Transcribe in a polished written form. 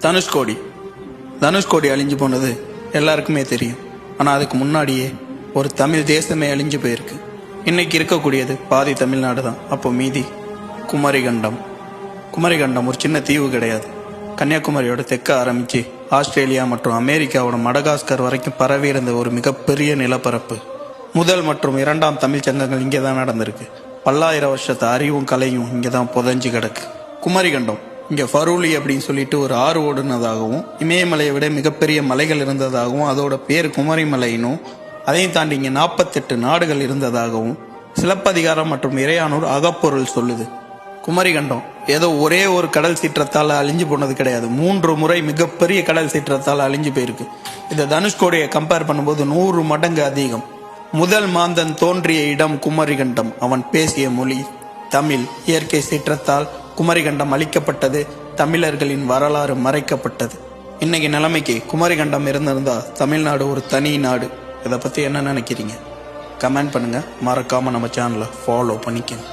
தனுஷ்கோடி அழிஞ்சு போனது எல்லாருக்குமே தெரியும். ஆனால் அதுக்கு முன்னாடியே ஒரு தமிழ் தேசமே அழிஞ்சு போயிருக்கு. இன்னைக்கு இருக்கக்கூடியது பாதி தமிழ்நாடு தான். அப்போ மீதி குமரிகண்டம் ஒரு சின்ன தீவு கிடையாது. கன்னியாகுமரியோட தெற்க ஆரம்பித்து ஆஸ்திரேலியா மற்றும் அமெரிக்காவோட மடகாஸ்கர் வரைக்கும் பரவி இருந்த ஒரு மிகப்பெரிய நிலப்பரப்பு. முதல் மற்றும் இரண்டாம் தமிழ் சங்கங்கள் இங்கே தான் நடந்திருக்கு. பல்லாயிரம் வருஷத்து அறிவும் கலையும் இங்கே தான் புதஞ்சு கிடக்கு. குமரிகண்டம் இங்கே ஃபரூலி அப்படின்னு சொல்லிட்டு ஒரு ஆறு ஓடுனதாகவும், இமயமலையை விட மிகப்பெரிய மலைகள் இருந்ததாகவும், அதோட பேர் குமரிமலைனும், அதையும் தாண்டி இங்கே 48 நாடுகள் இருந்ததாகவும் சிலப்பதிகாரம் மற்றும் இறையானூர் அகப்பொருள் சொல்லுது. குமரிகண்டம் ஏதோ ஒரே ஒரு கடல் சீற்றத்தால் அழிஞ்சு போனது கிடையாது. 3 முறை மிகப்பெரிய கடல் சீற்றத்தால் அழிஞ்சு போயிருக்கு. இதை தனுஷ்கோடியை கம்பேர் பண்ணும்போது 100 மடங்கு அதிகம். முதல் மாந்தன் தோன்றிய இடம் குமரிகண்டம். அவன் பேசிய மொழி தமிழ். இயற்கை சீற்றத்தால் குமரிகண்டம் அழிக்கப்பட்டது. தமிழர்களின் வரலாறு மறைக்கப்பட்டது. இன்னைக்கு நிலைமைக்கு குமரிகண்டம் இருந்திருந்தா தமிழ்நாடு ஒரு தனி நாடு. இதை பற்றி என்ன நினைக்கிறீங்க? கமெண்ட் பண்ணுங்க. மறக்காம நம்ம சேனலை ஃபாலோ பண்ணிக்கங்க.